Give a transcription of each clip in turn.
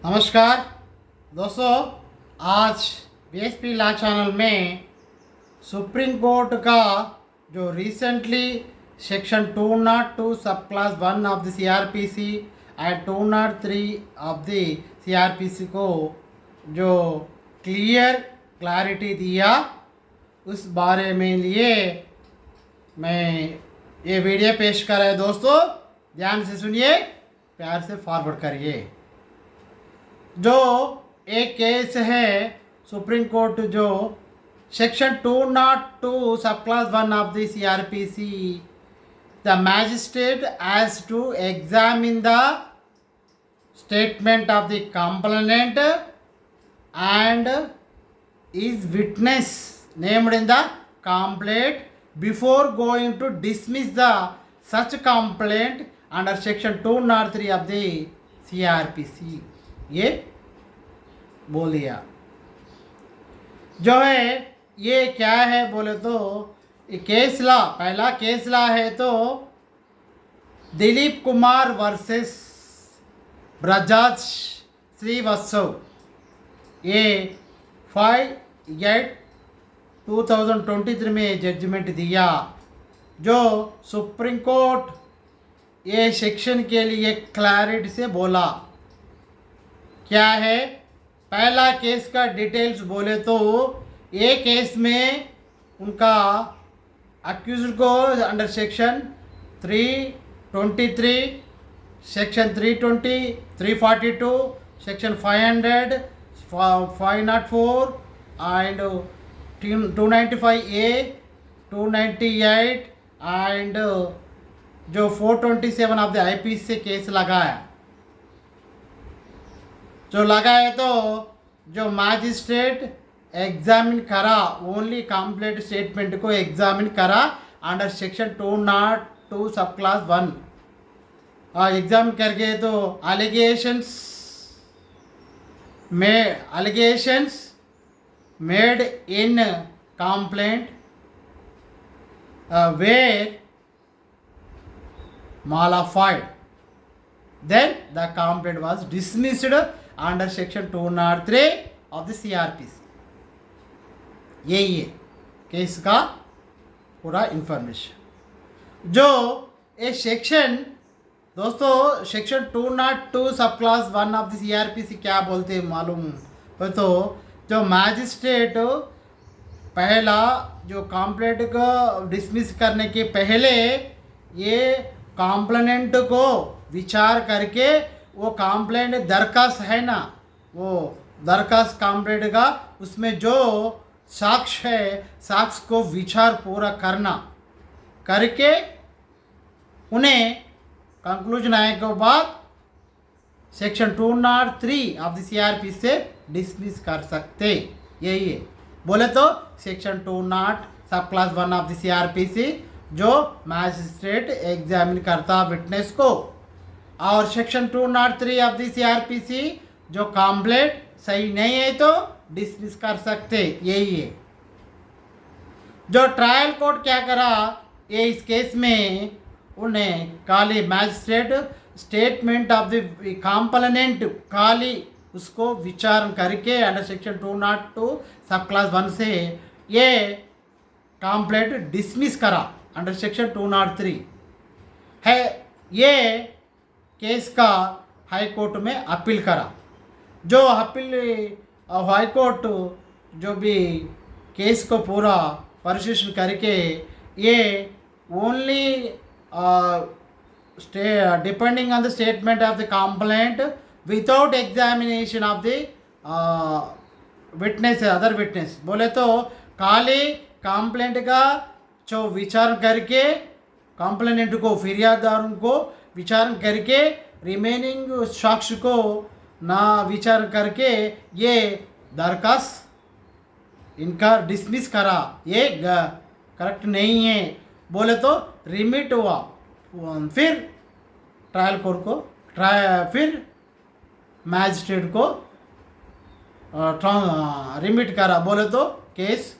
नमस्कार दोस्तों, आज बीएसपी लॉ चैनल में सुप्रीम कोर्ट का जो recently section 202 sub class 1 of the CrPC and 203 of the CrPC को जो क्लैरिटी दिया, उस बारे में लिए मैं ये वीडियो पेश कर रहा है। दोस्तों ध्यान से सुनिए, प्यार से फॉरवर्ड करिए। जो एक केस है सुप्रीम कोर्ट जो section 202 sub class 1 of the CrPC, the magistrate has to examine the statement of the complainant and is witness named in the complaint before going to dismiss the such complaint under section 203 of the CRPC। ये बोल दिया। जो है ये क्या है बोले तो ये केस लॉ, पहला केस लॉ है तो दिलीप कुमार वर्सेस ब्रजाज श्रीवास्तव, ये 5/8/2023 में जजमेंट दिया। जो सुप्रीम कोर्ट ये सेक्शन के लिए क्लैरिटी से बोला क्या है। पहला केस का डिटेल्स बोले तो ये केस में उनका अक्यूज्ड को under section 323, section 320, 342, section 500, 504 and 295A, 298 and जो 427 ऑफ द आईपीसी से केस लगाया। जो लगाए तो जो मैजिस्ट्रेट एग्जामिन करा, ओनली कंप्लीट स्टेटमेंट को एग्जामिन करा under section 202 sub class 1 examine करके तो allegations made in complaint were mollified, then the complaint was dismissed under section 203 of the CRPC। यही है केस का पूरा इंफॉर्मेशन। जो ये सेक्शन दोस्तों section 202 sub class 1 of the CrPC क्या बोलते हैं मालूम हो तो जो मैजिस्ट्रेट पहला जो कंप्लेंट को डिसमिस करने के पहले ये कंप्लेनेंट को विचार करके वो कंप्लेंट दरखास्त है ना, वो दरखास्त कंप्लेंट का उसमें जो साक्ष्य है, साक्ष्य को विचार पूरा करना करके उन्हें कंक्लूजन आने के बाद सेक्शन 203 ऑफ द सीआरपी से डिसमिस कर सकते। यही है बोले तो सेक्शन 200 सब क्लास 1 ऑफ द सीआरपीसी जो मैजिस्ट्रेट एग्जामिन करता विटनेस को, और सेक्शन 203 ऑफ द सीआरपीसी जो कंप्लेंट सही नहीं है तो डिसमिस कर सकते। यही है जो ट्रायल कोर्ट क्या करा ये इस केस में उन्हें खाली magistrate statement of the complainant खाली उसको विचार करके अंडर सेक्शन 202 सब क्लास 1 से ये कंप्लेंट डिसमिस करा अंडर सेक्शन 203 है। ये केस का हाई कोर्ट में अपील करा। जो अपील हाई कोर्ट जो भी केस को पूरा परिशीलन करके ये only depending on the statement of the complaint without examination of the witness, other witness बोले तो खाली कंप्लेंट का जो विचार करके कंप्लेनेंट को फिरियादार को विचार करके रिमेनिंग साक्ष्य को ना विचार करके ये दरखास्त इनका डिसमिस करा। ये करेक्ट नहीं है बोले तो रिमिट हुआ, फिर ट्रायल कोर्ट को फिर मैजिस्ट्रेट को रिमिट करा बोले तो केस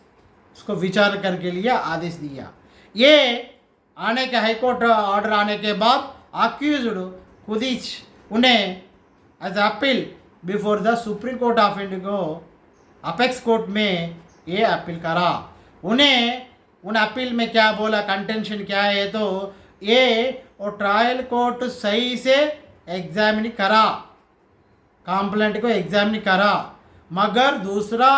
उसको विचार करके लिए आदेश दिया। ये आने के हाई कोर्ट ऑर्डर आने के बाद अक्यूज्ड खुद उन्हें as appeal before the Supreme Court of India को अपेक्स कोर्ट में ये अपील करा। उन्हें उन अपील में क्या बोला, कंटेंशन क्या है, तो ये वो ट्रायल कोर्ट सही से एग्जामिन करा, कंप्लेंट को एग्जामिन करा, मगर दूसरा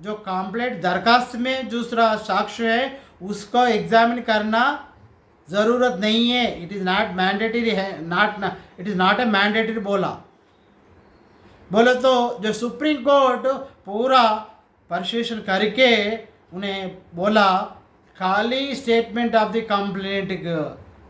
जो कंप्लेंट दरखास्त में दूसरा साक्ष्य है उसको एग्जामिन करना ज़रूरत नहीं है, इट इज़ नॉट मैंडेटरी है, it is not a mandatory बोले तो जो सुप्रीम कोर्ट पूरा परसेशन करके उन्हें बोला खाली स्टेटमेंट ऑफ द कंप्लेंट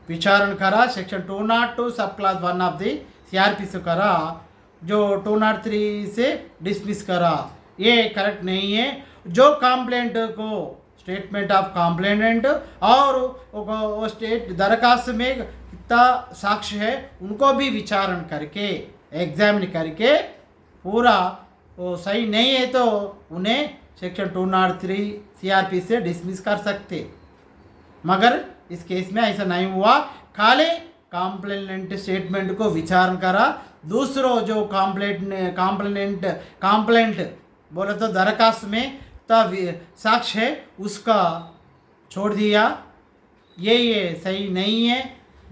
विचारण करा, section 202 sub class 1 of the CrPC करा, जो 203 से डिसमिस करा, ये करेक्ट नहीं है। जो कंप्लेंट को स्टेटमेंट ऑफ कंप्लेनेंट और वो स्टेट दरखास्त में कितना साक्ष्य है उनको भी विचारण करके एग्जामिन करके पूरा वो सही नहीं है तो उन्हें सेक्शन 203 सीआरपी से डिसमिस कर सकते, मगर इस केस में ऐसा नहीं हुआ। खाली कंप्लेनेंट स्टेटमेंट को विचारण करा, दूसरों जो कंप्लेंट बोले तो दरखास्त में तब साक्ष्य है उसका छोड़ दिया, ये सही नहीं है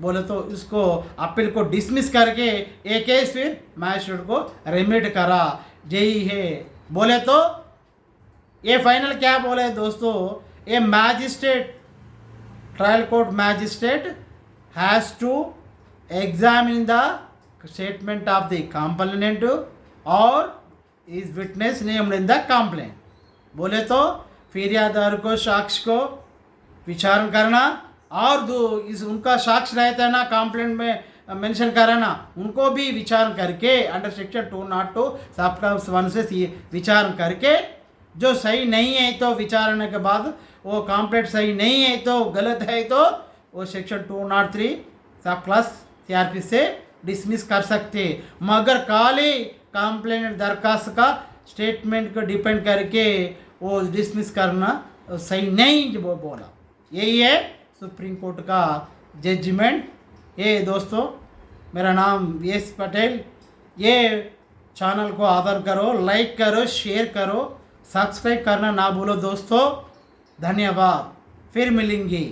बोले तो इसको अपील को डिसमिस करके एक केस फिर मैजिस्ट्रेट को रेमिट करा। यही है बोले तो ये फाइनल क्या बोले दोस्तों, ये magistrate trial court magistrate has to examine the statement of the complainant और is witness named in the complaint. बोले तो फिरियादार को साक्ष्य को विचारण करना और इस उनका साक्ष्य रहता है ना कंप्लेंट में मेंशन कराना, उनको भी विचारण करके अंडर सेक्शन 202 सब क्लास 1 से विचारण करके जो सही नहीं है तो विचारण के बाद वो कंप्लेंट सही नहीं है तो गलत है तो वो सेक्शन 203 सब क्लास सीआरपी से डिसमिस कर सकते, मगर खाली कंप्लेंट दरखास्त का स्टेटमेंट को डिपेंड करके वो डिसमिस करना सही नहीं जो बोला। यही है सुप्रीम कोर्ट का जजमेंट। ये दोस्तों मेरा नाम VS पटेल, ये चैनल को आदर करो, लाइक करो, शेयर करो, सब्सक्राइब करना ना भूलो दोस्तों। धन्यवाद, फिर मिलेंगे।